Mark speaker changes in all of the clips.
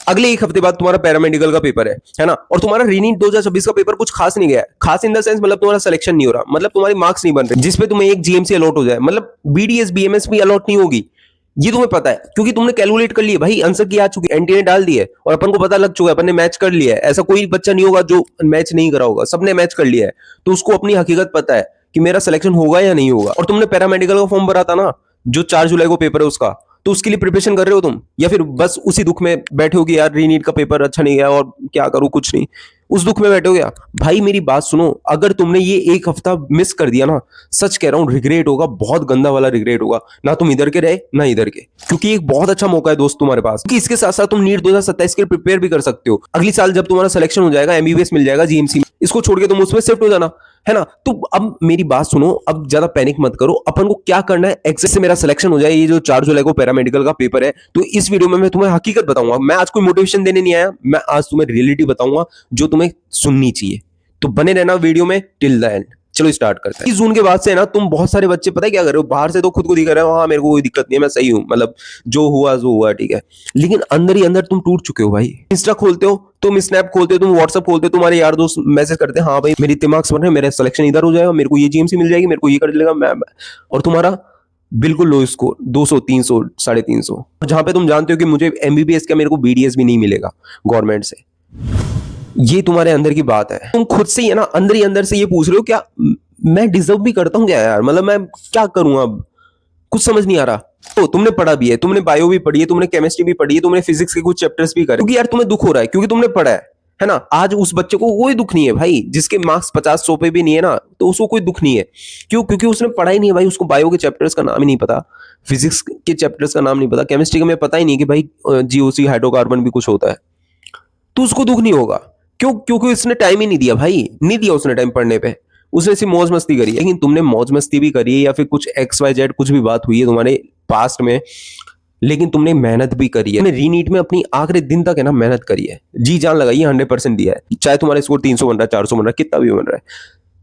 Speaker 1: अगले एक हफ्ते बाद तुम्हारा पैरामेडिकल का पेपर है ना, और तुम्हारा रीनीट 2026 का पेपर कुछ खास नहीं गया है। खास इन द सेंस मतलब तुम्हारा सिलेक्शन नहीं हो रहा, मतलब तुम्हारी मार्क्स नहीं बन रहे जिसपे तुम्हें एक जीएमसी अलॉट हो जाए, मतलब बीडीएस बीएमएस भी अलॉट नहीं होगी। ये तुम्हें पता है क्योंकि तुमने कैलकुलेट कर लिया भाई, आंसर की आ चुकी है, एनटी ने डाल दिया है और अपन को पता लग चुका है, अपन ने मैच कर लिया है। ऐसा कोई बच्चा नहीं होगा जो मैच नहीं करा होगा, सबने मैच कर लिया है। तो उसको अपनी हकीकत पता है कि मेरा सिलेक्शन होगा या नहीं होगा। और तुमने पैरामेडिकल का फॉर्म भरा था ना, जो 4 जुलाई को पेपर है उसका, तो उसके लिए प्रिपरेशन कर रहे हो तुम, या फिर बस उसी दुख में बैठे हो कि यार रीनीट का पेपर अच्छा नहीं गया और क्या करूं, कुछ नहीं, उस दुख में बैठे हो गया। भाई मेरी बात सुनो, अगर तुमने ये एक हफ्ता मिस कर दिया ना, सच कह रहा हूं रिग्रेट होगा, बहुत गंदा वाला रिग्रेट होगा। ना तुम इधर के रहे ना इधर के, क्योंकि एक बहुत अच्छा मौका है दोस्त तुम्हारे पास, क्योंकि इसके साथ साथ तुम नीट 2027 के लिए प्रिपेयर भी कर सकते हो। अगली साल जब तुम्हारा सिलेक्शन हो जाएगा, एमबीबीएस मिल जाएगा जीएमसी, इसको छोड़ के तुम उसमें शिफ्ट हो जाना, है ना। तो अब मेरी बात सुनो, अब ज्यादा पैनिक मत करो। अपन को क्या करना है, एग्जैक्ट से मेरा सिलेक्शन हो जाए, ये जो 4 जुलाई को पैरामेडिकल का पेपर है, तो इस वीडियो में मैं तुम्हें हकीकत बताऊंगा। मैं आज कोई मोटिवेशन देने नहीं आया, मैं आज तुम्हें रियलिटी बताऊंगा जो तुम्हें सुननी चाहिए। तो बने रहना वीडियो में टिल द एंड। चलो स्टार्ट करते हैं। 30 जून के बाद से ना तुम बहुत सारे बच्चे पता है क्या कर रहे हो, बाहर से तो खुद को दिखा रहे हो, हाँ मेरे को कोई दिक्कत नहीं है, मैं सही हूं, मतलब जो हुआ सो हुआ, ठीक है। लेकिन अंदर ही अंदर तुम टूट चुके हो भाई। इंस्टा खोलते हो तुम, स्नैप खोलते हो तुम, व्हाट्सएप खोलते हो, तुम्हारे यार दोस्त मैसेज करते हैं, हाँ भाई मेरी इतने मार्क्स बन रहे हैं, मेरा सिलेक्शन इधर हो जाएगा, मेरे को ये जीएमसी मिल जाएगी, मेरे को ये कर लेगा मैं, और तुम्हारा बिल्कुल लो स्कोर 200 300 350। जहां पे तुम जानते हो कि मुझे एमबीबीएस का, मेरे को बीडीएस भी नहीं मिलेगा गवर्नमेंट से। ये तुम्हारे अंदर की बात है, तुम खुद से ही है ना अंदर ही अंदर से ये पूछ रहे हो, क्या मैं डिजर्व भी करता हूँ क्या यार, मतलब मैं क्या करूं अब, कुछ समझ नहीं आ रहा। तो तुमने पढ़ा भी है, तुमने बायो भी पढ़ी है, तुमने केमिस्ट्री भी पढ़ी है, तुमने फिजिक्स के कुछ चैप्टर्स भी करे, क्योंकि यार तुम्हें दुख हो रहा है क्योंकि तुमने पढ़ा है ना। आज उस बच्चे को कोई दुख नहीं है भाई, जिसके मार्क्स 50-100 पे भी नहीं है ना, तो उसको कोई दुख नहीं है। क्यों? क्योंकि उसने पढ़ा ही नहीं है भाई, उसको बायो के चैप्टर्स का नाम ही नहीं पता, फिजिक्स के चैप्टर्स का नाम नहीं पता, केमिस्ट्री का में पता ही नहीं कि भाई जीओसी हाइड्रोकार्बन भी कुछ होता है, तो उसको दुख नहीं होगा। क्यों? क्योंकि उसने टाइम ही नहीं दिया भाई, नहीं दिया उसने टाइम पढ़ने पे, उसने सिर्फ मौज मस्ती करी है। लेकिन तुमने मौज मस्ती भी करी है या फिर कुछ XYZ कुछ भी बात हुई है तुम्हारे पास्ट में, लेकिन तुमने मेहनत भी करी है। तुमने रीनीट में अपनी आखिरी दिन तक है ना मेहनत करी है, जी जान लगाई है, 100% दिया है, चाहे तुम्हारे स्कोर 300 बन रहा है, 400 बन रहा है, कितना भी बन रहा है,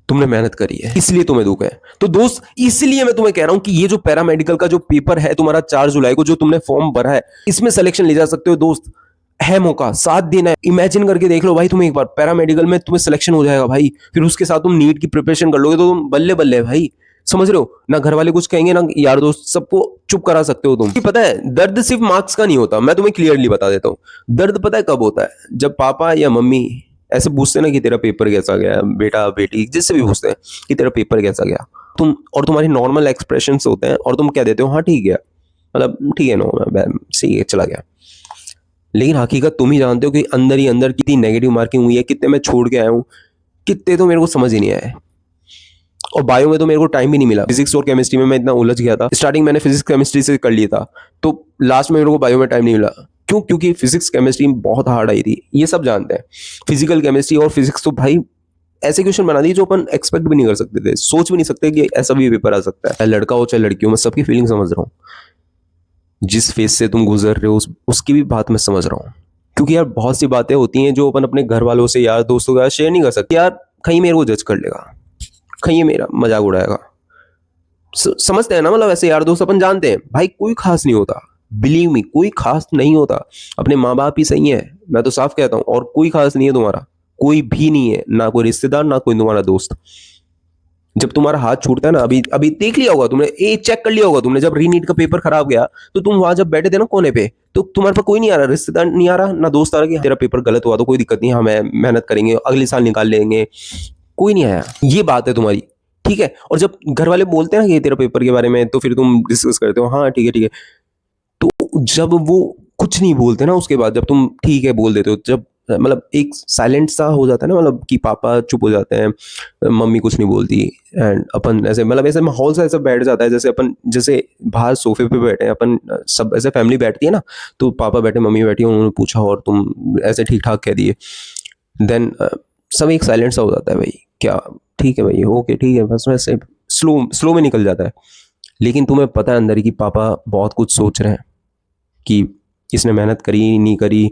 Speaker 1: तुमने मेहनत करी है, इसलिए तुम्हें दुख है। तो दोस्त इसलिए मैं तुम्हें कह रहा हूं कि ये जो पैरामेडिकल का जो पेपर है तुम्हारा 4 जुलाई को, जो तुमने फॉर्म भरा है, इसमें सिलेक्शन ले जा सकते हो दोस्त, है मौका, 7 दिन है। इमेजिन करके देख लो भाई, तुम एक बार पैरामेडिकल में तुम्हें सिलेक्शन हो जाएगा भाई, फिर उसके साथ तुम नीट की प्रिपरेशन कर लोगे तो तुम बल्ले बल्ले भाई, समझ रहे हो ना। घर वाले कुछ कहेंगे ना यार दोस्त, सबको चुप करा सकते हो तुम। पता है दर्द सिर्फ मार्क्स का नहीं होता, मैं तुम्हें क्लियरली बता देता हूँ। दर्द पता है कब होता है, जब पापा या मम्मी ऐसे पूछते ना कि तेरा पेपर कैसा गया, बेटा बेटी जिससे भी पूछते हैं कि तेरा पेपर कैसा गया, तुम और तुम्हारी नॉर्मल एक्सप्रेशंस होते हैं और तुम क्या देते हो, हाँ ठीक है, मतलब ठीक है, नो सही है, चला गया। लेकिन हकीकत तुम ही जानते हो कि अंदर ही अंदर कितनी नेगेटिव मार्किंग हुई है, कितने मैं छोड़ के आया हूँ, कितने तो मेरे को समझ ही नहीं आया। और बायो में तो मेरे को टाइम भी नहीं मिला, फिजिक्स और केमिस्ट्री में मैं इतना उलझ गया था। स्टार्टिंग मैंने फिजिक्स केमिस्ट्री से कर लिया था, तो लास्ट में मेरे को बायो में टाइम नहीं मिला। क्यों? क्योंकि फिजिक्स केमिस्ट्री बहुत हार्ड आई थी, ये सब जानते हैं। फिजिकल केमिस्ट्री और फिजिक्स तो भाई ऐसे क्वेश्चन बना दिए जो अपन एक्सपेक्ट भी नहीं कर सकते थे, सोच भी नहीं सकते कि ऐसा भी पेपर आ सकता है। चाहे लड़का हो चाहे लड़की हो, मैं सबकी फीलिंग समझ रहा हूँ, जिस फेज से तुम गुजर रहे हो उसकी भी बात मैं समझ रहा हूँ। क्योंकि यार बहुत सी बातें होती हैं जो अपन अपने घर वालों से, यार दोस्तों के साथ शेयर नहीं कर सकते। यार कहीं मेरे को जज कर लेगा, कहीं ये मेरा मजाक उड़ाएगा, समझते हैं ना, मतलब ऐसे यार दोस्त अपन जानते हैं भाई, कोई खास नहीं होता, बिलीव मी, कोई खास नहीं होता। अपने माँ बाप ही सही है, मैं तो साफ कहता हूँ, और कोई खास नहीं है तुम्हारा, कोई भी नहीं है, ना कोई रिश्तेदार ना कोई तुम्हारा दोस्त। जब तुम्हारा हाथ छूटता है ना, अभी अभी देख लिया होगा तुमने, चेक कर लिया होगा तुमने, जब रीनीट का पेपर खराब गया तो तुम वहां जब बैठे थे ना कोने पे, तो तुम्हारे पास कोई नहीं आ रहा, रिश्तेदार नहीं आ रहा, ना दोस्त आ रहा कि तेरा पेपर गलत हुआ तो कोई दिक्कत नहीं, हमें मेहनत करेंगे अगले साल निकाल लेंगे, कोई नहीं आया। ये बात है तुम्हारी, ठीक है। और जब घर वाले बोलते हैं ना कि तेरा पेपर के बारे में, तो फिर तुम डिस्कस करते हो, हाँ ठीक है ठीक है। तो जब वो कुछ नहीं बोलते ना, उसके बाद जब तुम ठीक है बोल देते हो, जब मतलब एक साइलेंट सा हो जाता है ना, मतलब कि पापा चुप हो जाते हैं, मम्मी कुछ नहीं बोलती, एंड अपन ऐसे मतलब ऐसे माहौल सा ऐसा बैठ जाता है, जैसे अपन जैसे बाहर सोफे पे बैठे हैं अपन, सब ऐसे फैमिली बैठती है ना, तो पापा बैठे मम्मी बैठी, उन्होंने पूछा और तुम ऐसे ठीक ठाक कह दिए, देन सब एक साइलेंट सा हो जाता है भाई, क्या ठीक है भाई, ओके ठीक है, बस वैसे स्लो में निकल जाता है। लेकिन तुम्हें पता है अंदर ही कि पापा बहुत कुछ सोच रहे हैं कि इसने मेहनत करी नहीं करी,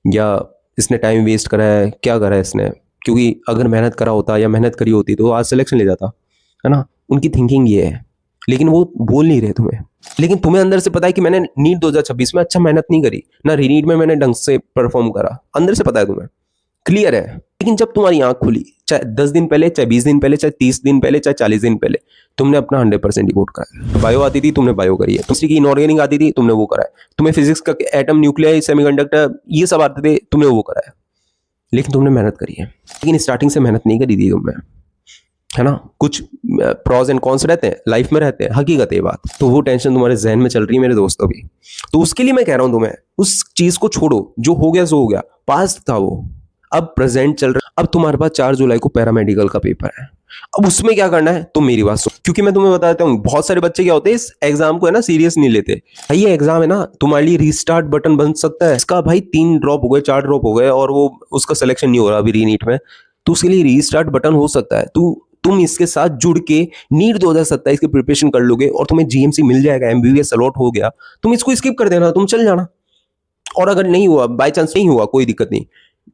Speaker 1: या इसने टाइम वेस्ट करा है, क्या करा है इसने। क्योंकि अगर मेहनत करा होता या मेहनत करी होती तो आज सिलेक्शन ले जाता, है ना, उनकी थिंकिंग ये है। लेकिन वो बोल नहीं रहे तुम्हें, लेकिन तुम्हें अंदर से पता है कि मैंने नीट 2026 में अच्छा मेहनत नहीं करी, ना रीनीट में मैंने ढंग से परफॉर्म करा, अंदर से पता है तुम्हें, क्लियर है। लेकिन जब तुम्हारी आंख खुली, चाहे 10 दिन पहले, चाहे 20 दिन पहले, चाहे 30 दिन पहले, चाहे 40 दिन पहले, तुमने अपना 100% डिवोट करा है। बायो आती थी, तुमने बायो करी है। केमिस्ट्री की इनऑर्गेनिक आती थी, तुमने वो करा है। तुम्हें फिजिक्स का एटम, न्यूक्लियर, सेमीकंडक्टर, ये सब आते थे, तुमने वो करा है। लेकिन तुमने मेहनत करी है। लेकिन स्टार्टिंग से मेहनत नहीं करी थी तुमने, है ना। कुछ प्रॉज एंड कॉन्स रहते हैं, लाइफ में रहते हैं, हकीकत है ये बात। तो वो टेंशन तुम्हारे जहन में चल रही है मेरे दोस्त अभी। तो उसके लिए मैं कह रहा हूं तुम्हें, उस चीज को छोड़ो, जो हो गया सो हो गया, पास्ट था वो, अब प्रेजेंट चल रहा है। अब तुम्हारे पास 4 जुलाई को पैरामेडिकल का पेपर है। अब उसमें क्या करना है, तुम मेरी बात सुनो, क्योंकि मैं तुम्हें बता देता हूँ, बहुत सारे बच्चे क्या होते हैं, इस एग्जाम को है ना सीरियस नहीं लेते। भाई ये एग्जाम है ना, तुम्हारे लिए रीस्टार्ट बटन बन सकता है। इसका भाई 3 ड्रॉप हो गए, 4 ड्रॉप हो गए, और वो उसका सिलेक्शन नहीं हो रहा अभी रीनीट में, तो उसके लिए रीस्टार्ट बटन हो सकता है। तुम इसके साथ जुड़ के नीट 2027 की प्रिपरेशन कर लोगे और तुम्हें जीएमसी मिल जाएगा, एमबीबीएस अलॉट हो गया, तुम इसको स्किप कर देना, तुम चल जाना। और अगर नहीं हुआ, बाय चांस नहीं हुआ, कोई दिक्कत नहीं,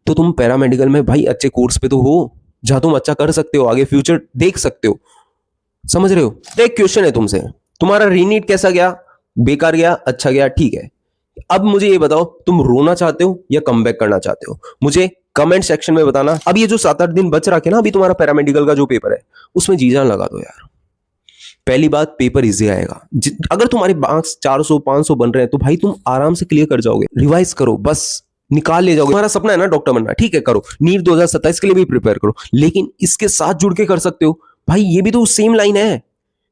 Speaker 1: तो तुम पैरामेडिकल में भाई अच्छे कोर्स पे तो हो, जहां तुम अच्छा कर सकते हो, आगे फ्यूचर देख सकते हो। समझ रहे हो। एक क्वेश्चन है तुमसे, तुम्हारा रीनीट कैसा गया? बेकार गया, अच्छा गया, ठीक है। अब मुझे ये बताओ, तुम रोना चाहते हो या कमबैक करना चाहते हो? मुझे कमेंट सेक्शन में बताना। अब ये जो 7-8 दिन बच रखे ना अभी तुम्हारा पैरामेडिकल का जो पेपर है, उसमें जी जान लगा दो यार। पहली बात, पेपर इजी आएगा। अगर तुम्हारे मार्क्स 400-500 बन रहे हैं तो भाई तुम आराम से क्लियर कर जाओगे। रिवाइज करो, बस निकाल ले जाओगे। तुम्हारा सपना है ना डॉक्टर बनना, ठीक है, करो। नीट 2027 के लिए भी प्रिपेयर करो, लेकिन इसके साथ जुड़ के कर सकते हो भाई। ये भी तो सेम लाइन है,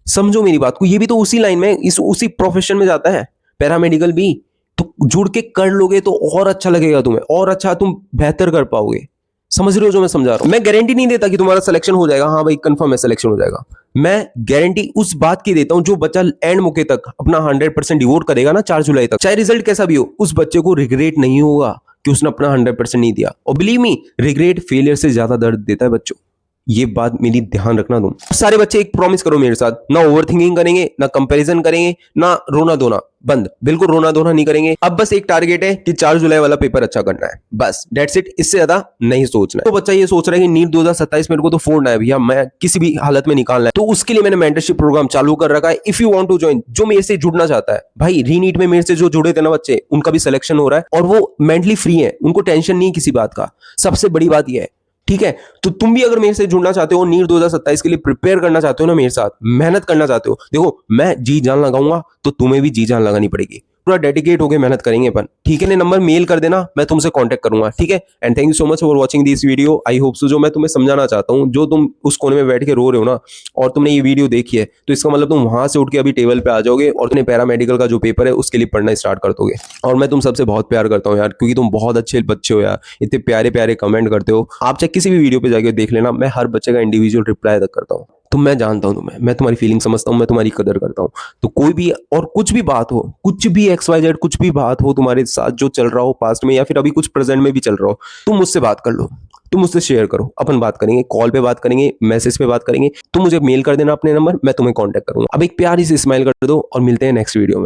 Speaker 1: समझो मेरी बात को, ये भी तो उसी लाइन में, उसी प्रोफेशन में जाता है पैरामेडिकल भी। तो जुड़ के कर लोगे तो और अच्छा लगेगा तुम्हें, और अच्छा तुम बेहतर कर पाओगे। समझ रहे हो जो मैं समझा रहा हूं? मैं गारंटी नहीं देता कि तुम्हारा सिलेक्शन हो जाएगा, हाँ भाई कंफर्म है सिलेक्शन हो जाएगा। मैं गारंटी उस बात की देता हूं, जो बच्चा एंड मौके तक अपना 100% डिवोट करेगा ना 4 जुलाई तक, चाहे रिजल्ट कैसा भी हो, उस बच्चे को रिग्रेट नहीं होगा कि उसने अपना 100% नहीं दिया। और बिलीव मी, रिग्रेट फेलियर से ज्यादा दर्द देता है बच्चों, ये बात मेरी ध्यान रखना तुम सारे बच्चे। एक प्रॉमिस करो मेरे साथ, ना ओवर थिंकिंग करेंगे, ना कंपैरिजन करेंगे, ना रोना धोना, बंद, बिल्कुल रोना धोना नहीं करेंगे। अब बस एक टारगेट है कि 4 जुलाई वाला पेपर अच्छा करना है, बस दैट्स इट। इससे ज्यादा नहीं सोचना है। तो बच्चा ये सोच रहा है कि नीट 2027 मेरे को तो फोड़ना है भैया, मैं किसी भी हालत में निकालना है, तो उसके लिए मैंने मेंटरशिप प्रोग्राम चालू कर रखा है। If you want to join, जो मेरे से जुड़ना चाहता है भाई, रीनीट में मेरे से जो जुड़े थे ना बच्चे, उनका भी सिलेक्शन हो रहा है और वो मेंटली फ्री है, उनको टेंशन नहीं किसी बात का। सबसे बड़ी बात यह है, ठीक है। तो तुम भी अगर मेरे से जुड़ना चाहते हो, नीट 2027 के लिए प्रिपेयर करना चाहते हो ना, मेरे साथ मेहनत करना चाहते हो, देखो मैं जी जान लगाऊंगा तो तुम्हें भी जी जान लगानी पड़ेगी। पूरा डेडिकेट होकर मेहनत करेंगे अपन, ठीक है। ने नंबर मेल कर देना, मैं तुमसे कांटेक्ट करूंगा, ठीक है। And thank you so much for watching this video. I hope so, जो मैं तुम्हें समझाना चाहता हूं, जो तुम उस कोने में बैठ के रो रहे हो ना, और तुमने ये वीडियो देखी है, तो इसका मतलब तुम वहां से उठ के अभी टेबल पे आ जाओगे और तुमने पैरामेडिकल का जो पेपर है उसके लिए पढ़ना स्टार्ट कर दोगे। और मैं तुम सबसे बहुत प्यार करता हूँ यार, क्योंकि तुम बहुत अच्छे बच्चे हो यार, इतने प्यारे प्यारे कमेंट करते हो। आप चाहे किसी भी वीडियो पे जाके देख लेना, मैं हर बच्चे का इंडिविजुअल रिप्लाई तक करता हूँ। तो मैं जानता हूं तुम्हें, मैं तुम्हारी फीलिंग समझता हूं, मैं तुम्हारी कदर करता हूं। तो कोई भी और कुछ भी बात हो, कुछ भी XYZ कुछ भी बात हो तुम्हारे साथ, जो चल रहा हो पास्ट में या फिर अभी कुछ प्रेजेंट में भी चल रहा हो, तुम मुझसे बात कर लो, तुम मुझसे शेयर करो, अपन बात करेंगे, कॉल पे बात करेंगे, मैसेज पे बात करेंगे। तुम मुझे मेल कर देना अपने नंबर, मैं तुम्हें कॉन्टेक्ट करूंगा। अब एक प्यारी सी स्माइल कर दो और मिलते हैं नेक्स्ट वीडियो में।